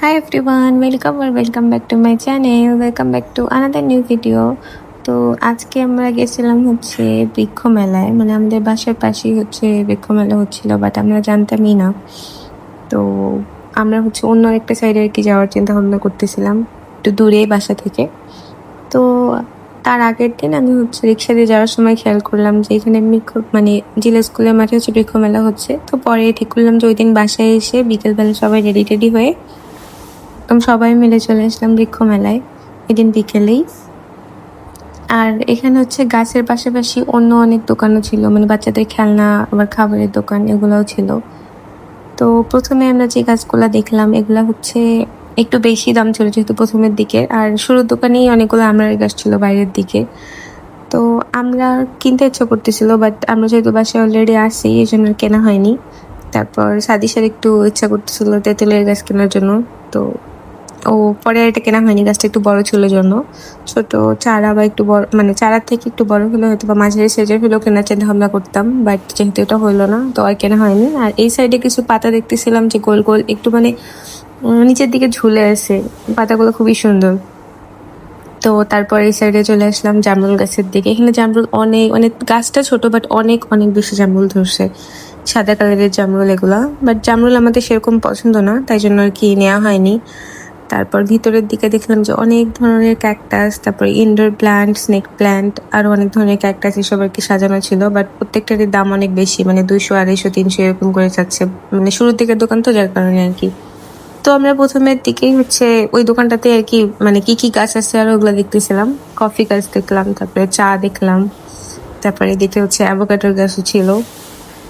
Hi everyone, welcome or welcome back to my channel. Welcome back to another new video. তো আজকে আমরা গেছিলাম হচ্ছে বৃক্ষ মেলায়, মানে আমাদের বাসার পাশেই হচ্ছে বৃক্ষ মেলা হচ্ছিল, বাট আমরা জানতামই না। তো আমরা হচ্ছে অন্য একটা সাইডে আর কি যাওয়ার চিন্তা ভাবনা করতেছিলাম, একটু দূরে বাসা থেকে। তো তার আগের দিন আমি হচ্ছে রিক্সা দিয়ে যাওয়ার সময় খেয়াল করলাম যে এখানে মানে জিলা স্কুলের মাঠে হচ্ছে বৃক্ষ মেলা হচ্ছে। তো পরে ঠিক করলাম যে ওই দিন বাসায় এসে বিকেলবেলা সবাই রেডি টেডি হয়ে একদম সবাই মিলে চলে আসলাম বৃক্ষ মেলায় এদিন বিকেলেই। আর এখানে হচ্ছে গাছের পাশাপাশি অন্য অনেক দোকানও ছিল, মানে বাচ্চাদের খেলনা, আবার খাবারের দোকান, এগুলোও ছিল। তো প্রথমে আমরা যে গাছগুলা দেখলাম এগুলা হচ্ছে একটু বেশি দাম ছিল যেহেতু প্রথমের দিকে, আর শুরুর দোকানেই অনেকগুলো আমড়ার গাছ ছিল বাইরের দিকে। তো আমরা কিনতে ইচ্ছা করতেছিল, বাট আমরা যেহেতু বাসায় অলরেডি আসি এই জন্য কেনা হয়নি। তারপর সাদিসার একটু ইচ্ছা করতেছিল তেঁতুলের গাছ কেনার জন্য, তো পরে এটা কেনা হয়নি, গাছটা একটু বড় ছিল জন্য। ছোট চারা বা একটু বড়, মানে চারার থেকে একটু বড় হলে হয়তো বা মাঝারি সাইজের হলেও কেনার চিন্তা ভাবনা করতাম, বাট যেহেতু এটা হলো না তো আর কেনা হয়নি। আর এই সাইডে কিছু পাতা দেখতেছিলাম যে গোল গোল একটু, মানে নিচের দিকে ঝুলে আছে, পাতাগুলো খুবই সুন্দর। তো তারপর এই সাইডে চলে আসলাম জামরুল গাছের দিকে। এখানে জামরুল অনেক, মানে গাছটা ছোট বাট অনেক অনেক বেশি জামরুল ধরছে, সাদা কালারের জামরুল এগুলা। বাট জামরুল আমাদের সেরকম পছন্দ না, তাই জন্য আর কি নেওয়া হয়নি। তারপর ভিতরের দিকে দেখলাম যে অনেক ধরনের ক্যাকটাস, তারপর ইনডোর প্ল্যান্ট, স্নেক প্ল্যান্ট, আরো অনেক ধরনের ক্যাকটাস এসব আর কি সাজানো ছিল। বাট প্রত্যেকটারই দাম অনেক বেশি, মানে 200, 250, 300 এরকম করে যাচ্ছে, মানে শুরুর দিকের দোকান তো যার কারণে আর কি। তো আমরা প্রথমের দিকেই হচ্ছে ওই দোকানটাতে আর কি, মানে কি কি গাছ আছে আর ওগুলো দেখতেছিলাম। কফি গাছ দেখলাম, তারপরে চা দেখলাম, তারপরে এদিকে হচ্ছে অ্যাভোকাডোর গাছও ছিল।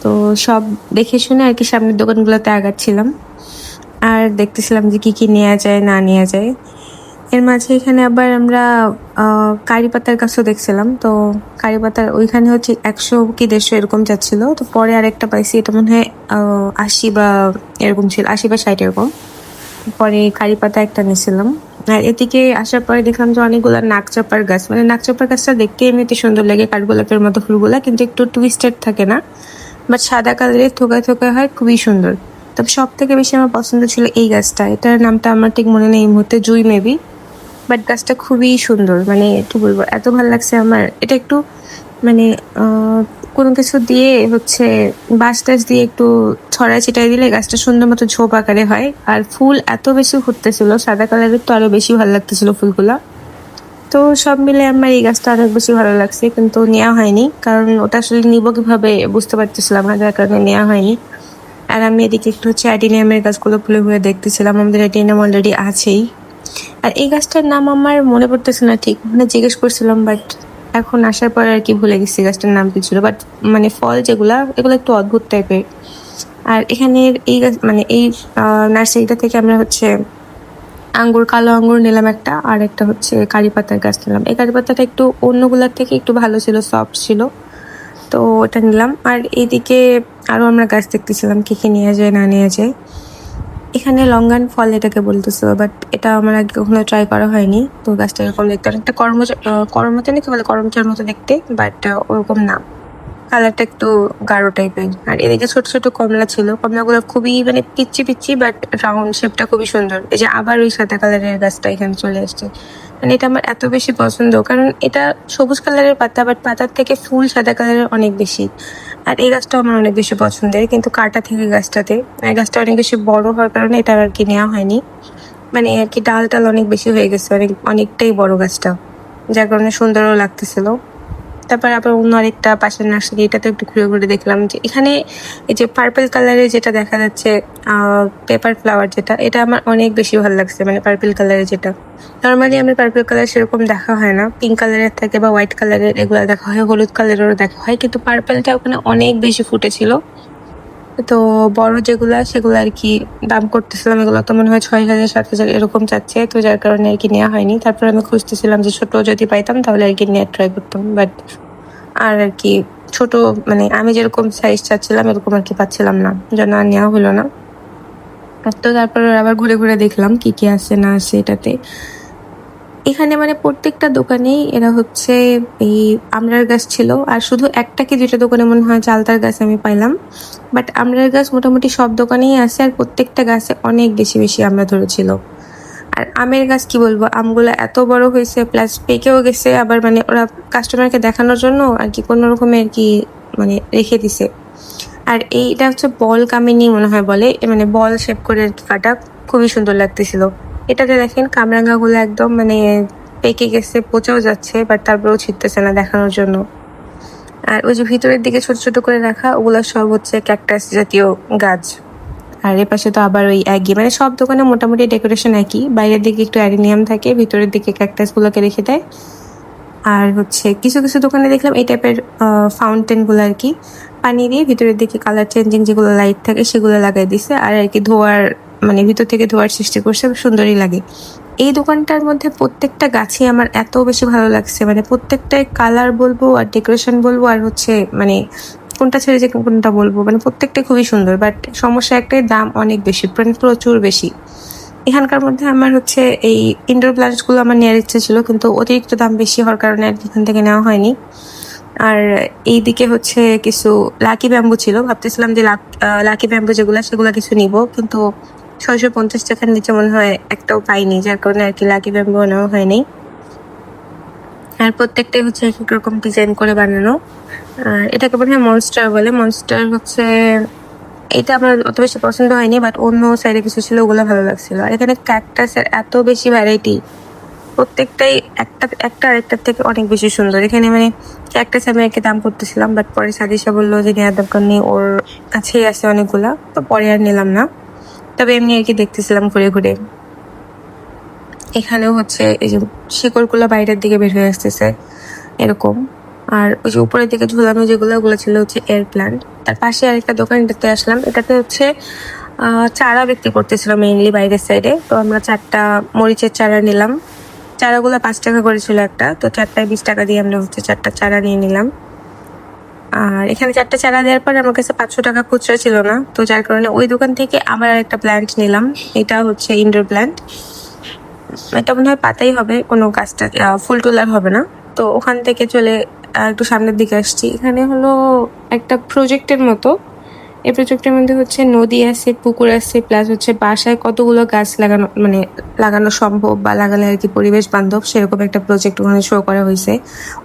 তো সব দেখে শুনে আর কি সামনের দোকানগুলোতে আগাচ্ছিলাম আর দেখতেছিলাম যে কি কি নেওয়া যায় না নেওয়া যায়। এর মাঝে এখানে আবার আমরা কারি পাতার গাছও দেখছিলাম। তো কারি পাতার ওইখানে হচ্ছে 100 কি 150 এরকম যাচ্ছিল। তো পরে আরেকটা পাইছি, এটা মনে হয় 80 বা এরকম ছিল, 80 বা 60 এরকম। পরে কারি পাতা একটা নিয়েছিলাম। আর এদিকে আসার পরে দেখলাম যে অনেকগুলো নাকচাপার গাছ, মানে নাকচাপার গাছটা দেখতে এমনিতে সুন্দর লাগে, কাঠগোলাপের মতো ফুলগুলা, কিন্তু একটু টুইস্টেড থাকে না, বাট সাদা কালারের থোকায় থোকায় হয়, খুবই সুন্দর। তবে সব থেকে বেশি আমার পছন্দ ছিল এই গাছটা, এটার নামটা আমার ঠিক মনে নেই এই মুহূর্তে, জুই মেবি। বাট গাছটা খুবই সুন্দর, মানে কি বলবো, এত ভালো লাগছে আমার। এটা একটু মানে কোনো কিছু দিয়ে হচ্ছে বাঁশ টাশ দিয়ে একটু ছড়াই ছিটাই দিলে গাছটা সুন্দর মতো ঝোপ আকারে হয়। আর ফুল এত বেশি ফুটতেছিল, সাদা কালারের, তো আরো বেশি ভালো লাগতেছিল ফুলগুলা। তো সব মিলে আমার এই গাছটা অনেক বেশি ভালো লাগছে, কিন্তু নেওয়া হয়নি, কারণ ওটা আসলে নিবো কিভাবে বুঝতে পারতেছিলাম না, যার কারণে নেওয়া হয়নি। আর আমি এদিকে একটু হচ্ছে অ্যাডিনিয়ামের গাছগুলো ফুলে ফুলে দেখতেছিলাম, আমাদের অ্যাডিনিয়াম অলরেডি আছেই। আর এই গাছটার নাম আমার মনে পড়তেছে না ঠিক, মানে জিজ্ঞেস করছিলাম, বাট এখন আসার পর আর কি ভুলে গেছি গাছটার নাম কি ছিল। বাট মানে ফল যেগুলা, এগুলো একটু অদ্ভুত টাইপের। আর এখানের এই গাছ, মানে এই নার্সারিটা থেকে আমরা হচ্ছে কালো আঙ্গুর নিলাম একটা, আর একটা হচ্ছে কারি পাতার গাছ নিলাম। এই কারি পাতাটা একটু অন্যগুলার থেকে একটু ভালো ছিল, সফট ছিল, তো ওটা নিলাম। আর এইদিকে আরো আমরা গাছ দেখতেছিলাম কি কি নেওয়া যায় না নেওয়া যায়। এখানে লঙ্গান ফল এটাকে বলতেছিল, বাট এটা আমার আগে কখনো ট্রাই করা হয়নি। তো গাছটা এরকম দেখতে অনেকটা করমচা নাকি বলে, করমচার মতো দেখতে, বাট ওরকম না, কালারটা একটু গাঢ় টাইপের। আর এদিকে ছোট ছোট কমলা ছিল, কমলাগুলো খুবই মানে পিচ্ছি পিচ্ছি, বাট রাউন্ড শেপটা খুবই সুন্দর। এই যে আবার ওই সাদা কালারের গাছটা এখানে চলে আসছে, মানে এটা আমার এত বেশি পছন্দ, কারণ এটা সবুজ কালারের পাতা, বাট পাতার থেকে ফুল সাদা কালারের অনেক বেশি। আর এই গাছটাও আমার অনেক বেশি পছন্দের, কিন্তু কাটা থেকে গাছটাতে, এই গাছটা অনেক বেশি বড় হওয়ার কারণে এটা আর কি নেওয়া হয়নি, মানে আর কি ডাল টাল অনেক বেশি হয়ে গেছে, অনেকটাই বড় গাছটা, যার কারণে সুন্দরও লাগতেছিল। তারপর আবার অন্য আরেকটা পাশের নার্সারি, এটাতে একটু ঘুরে ঘুরে দেখলাম যে এখানে এই যে পার্পল কালারের যেটা দেখা যাচ্ছে পেপার ফ্লাওয়ার, যেটা এটা আমার অনেক বেশি ভালো লাগছে, মানে পার্পল কালারের যেটা। নর্মালি আমি পার্পল কালার সেরকম দেখা হয় না, পিঙ্ক কালারের থাকে বা হোয়াইট কালারের এগুলো দেখা হয়, হলুদ কালারেরও দেখা হয়, কিন্তু পার্পলটা ওখানে অনেক বেশি ফুটেছিল। তো বড় যেগুলা সেগুলো আর কি দাম করতেছিলাম, এগুলো তো মনে হয় 6,000 7,000 এরকম চাচ্ছে, তো যার কারণে আর কি নেওয়া হয়নি। তারপর আমি খুঁজতেছিলাম যে ছোট যদি পাইতাম তাহলে আর কি নিয়ে ট্রাই করতাম, বাট আর কি ছোট, মানে আমি যেরকম সাইজ চাচ্ছিলাম এরকম আর কি পাচ্ছিলাম না, জন্য আর নেওয়া হলো না। তো তারপর আবার ঘুরে ঘুরে দেখলাম কি কি আছে না আছে এটাতে। এখানে মানে প্রত্যেকটা দোকানেই এরা হচ্ছে এই আমড়ার গাছ ছিল, আর শুধু একটা কি দুইটা দোকানে মনে হয় চালতার গাছ আমি পাইলাম, বাট আমড়ার গাছ মোটামুটি সব দোকানেই আছে, আর প্রত্যেকটা গাছে অনেক বেশি বেশি আমড়া ধরেছিল। আর আমের গাছ কি বলবো, আমগুলো এত বড় হয়েছে, প্লাস পেকেও গেছে, আবার মানে ওরা কাস্টমারকে দেখানোর জন্য আর কি কোনো রকমের আর কি মানে রেখে দিছে। আর এইটা হচ্ছে বল কামিনী মনে হয় বলে, মানে বল শেপ করে আর কি কাটা, খুবই সুন্দর লাগতেছিল। এটাতে দেখেন কামরাঙ্গা গুলো একদম মানে পেকে গেছে, পচেও যাচ্ছে, বাট তারপরেও ছিটতেছে না দেখানোর জন্য। আর ওই যে ভিতরের দিকে ছোট ছোট করে রাখা ওগুলো সব হচ্ছে ক্যাকটাস জাতীয় গাছ। আর এ পাশে তো আবার ওই একই, মানে সব দোকানে মোটামুটি ডেকোরেশন একই, বাইরের দিকে একটু অ্যারেনিয়াম থাকে, ভিতরের দিকে ক্যাকটাস গুলোকে রেখে দেয়। আর হচ্ছে কিছু কিছু দোকানে দেখলাম এই টাইপের ফাউন্টেন গুলো আর কি পানি দিয়ে ভিতরের দিকে কালার চেঞ্জিং যেগুলো লাইট থাকে সেগুলো লাগাই দিছে, আর আর কি ধোয়ার মানে ভিতর থেকে ধোয়ার সৃষ্টি করছে, সুন্দরই লাগে। এই দোকানটার মধ্যে প্রত্যেকটা গাছই আমার এত বেশি ভালো লাগছে, মানে প্রত্যেকটাই কালার বলবো আর ডেকোরেশন বলবো আর হচ্ছে মানে কোনটা ছেড়ে যে কোনটা বলবো, মানে প্রত্যেকটাই খুবই সুন্দর। বাট সমস্যা একটাই, দাম অনেক বেশি, মানে প্রচুর বেশি। এখানকার মধ্যে আমার হচ্ছে এই ইনডোর প্ল্যান্টস গুলো আমার নেওয়ার ইচ্ছে ছিল, কিন্তু অতিরিক্ত দাম বেশি হওয়ার কারণে আর এখান থেকে নেওয়া হয়নি। আর এইদিকে হচ্ছে কিছু লাকি ব্যাম্বু ছিল, ভাবতেছিলাম যে লাকি ব্যাম্বু যেগুলো সেগুলো কিছু নিব, কিন্তু 650 টাকার নিচে মনে হয় একটাও পাইনি, যার কারণে আর কি লাকি ব্যাম্বু নেওয়া হয়নি। আর প্রত্যেকটাই হচ্ছে এক এক রকম ডিজাইন করে বানানো। আর এটাকে মনে হয় মনস্টার বলে, মনস্টার হচ্ছে এটা আমার অত বেশি পছন্দ হয়নি, বাট অন্য সাইডে কিছু ছিল ওগুলো ভালো লাগছিল। আর এখানে ক্যাকটাসের এত বেশি ভ্যারাইটি, প্রত্যেকটাই একটা একটা আরেকটার থেকে অনেক বেশি সুন্দর। এখানে মানে ক্যাকটাস আমি একে দাম করতেছিলাম, বাট পরে সাদিশা বললো যে নেওয়ার দরকার নেই, ওর কাছেই আছে অনেকগুলা, তো পরে আর নিলাম না। তবে এমনি আর কি দেখতেছিলাম ঘুরে ঘুরে। এখানেও হচ্ছে এই যে শিকড়গুলো বাইরের দিকে বের হয়ে আসতেছে এরকম। আর ওই যে উপরের দিকে ঝুলানো যেগুলো ওগুলো ছিল হচ্ছে এয়ার প্ল্যান্ট। তার পাশে আরেকটা দোকান, এটাতে আসলাম, এটাতে হচ্ছে চারা বিক্রি করতেছিল মেইনলি বাইরের সাইডে। তো আমরা 4টা মরিচের চারা নিলাম, চারাগুলো 5 টাকা করে ছিল একটা, তো 4টায় 20 টাকা দিয়ে আমরা হচ্ছে 4টা চারা নিয়ে নিলাম। আর এখানে 4টা চারা দেওয়ার পর আমার কাছে 500 টাকা খুচরা ছিল না, তো যার কারণে ওই দোকান থেকে আবার একটা প্ল্যান্ট নিলাম। এটা হচ্ছে ইনডোর প্ল্যান্ট, এটা মনে হয় পাতাই হবে, কোনো গাছটা ফুল টুলার হবে না। তো ওখান থেকে চলে একটু সামনের দিকে আসছি। এখানে হলো একটা প্রজেক্টের মতো, এই প্রজেক্টের মধ্যে হচ্ছে নদী আছে, পুকুর আছে, প্লাস হচ্ছে বাসায় কতগুলো গাছ লাগানো মানে লাগানো সম্ভব বা লাগালে আর কি পরিবেশ বান্ধব, সেরকম একটা প্রজেক্ট ওখানে শো করা হয়েছে।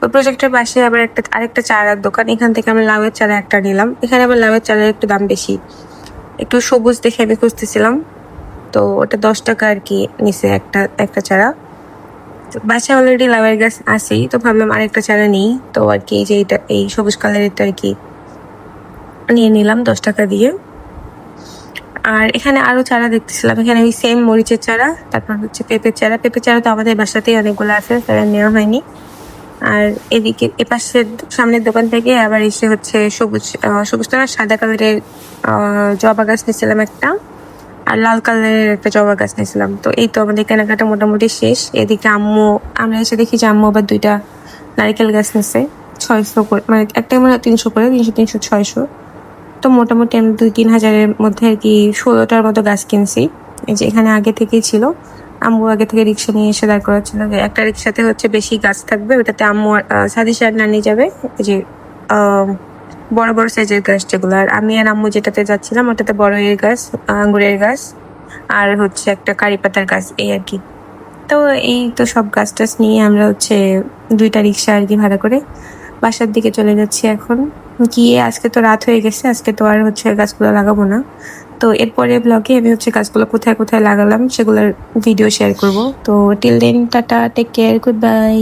ওই প্রজেক্টের পাশে আবার আরেকটা চারার দোকান, এখান থেকে আমরা লাউয়ের চারা একটা নিলাম। এখানে আবার লাউয়ের চারার একটু দাম বেশি, একটু সবুজ দেখে আমি খুঁজতেছিলাম, তো ওটা 10 টাকা আর কি নিচে একটা একটা চারা। বাসায় অলরেডি লাউয়ের গাছ আছেই, তো ভাবলাম আরেকটা চারা নিই, তো আর কি যে এটা এই সবুজ কালারেরটা আর কি নিয়ে নিলাম 10 টাকা দিয়ে। আর এখানে আরো চারা দেখতেছিলাম, এখানে ওই সেম মরিচের চারা, তারপর হচ্ছে পেঁপের চারা। পেঁপের চারা তো আমাদের বাসাতেই অনেকগুলো আছে, তারা নেওয়া হয়নি। আর এদিকে এপাশের সামনের দোকান থেকে আবার এসে হচ্ছে সবুজ তো না, সাদা কালারের জবা গাছ নিয়েছিলাম একটা, আর লাল কালারের একটা জবা গাছ নিয়েছিলাম। তো এই তো আমাদের কেনাকাটা মোটামুটি শেষ। এদিকে আমরা এসে দেখি যে আম্মু আবার 2টা নারিকেল গাছ নিচ্ছে 600 করে, মানে একটাই মনে হয় 300 করে, 300 600। তো মোটামুটি আমি 2-3 হাজারের মধ্যে আর কি 16টার মতো গাছ কিনছি। এই যে এখানে আগে থেকেই ছিল, আম্মু আগে থেকে রিক্সা নিয়ে এসে দাঁড় করাচ্ছিল, যে একটা রিক্সাতে হচ্ছে বেশি গাছ থাকবে, ওটাতে আম্মু সাদিশা আর নানি যাবে, এই যে বড় বড় সাইজের গাছ যেগুলো। আর আমি আর আম্মু যেটাতে যাচ্ছিলাম ওটাতে বড় এর গাছ, আঙ্গুরের গাছ, আর হচ্ছে একটা কারি পাতার গাছ, এই আর কি। তো এই তো সব গাছ টাছ নিয়ে আমরা হচ্ছে 2টা রিক্সা আর কি ভাড়া করে বাসার দিকে চলে যাচ্ছি এখন। গিয়ে আজকে তো রাত হয়ে গেছে, আজকে তো আর হচ্ছে গাছগুলো লাগাবো না। তো এরপরে ব্লগে আমি হচ্ছে গাছগুলো কোথায় কোথায় লাগালাম সেগুলোর ভিডিও শেয়ার করব। তো till then tata, take care, good bye.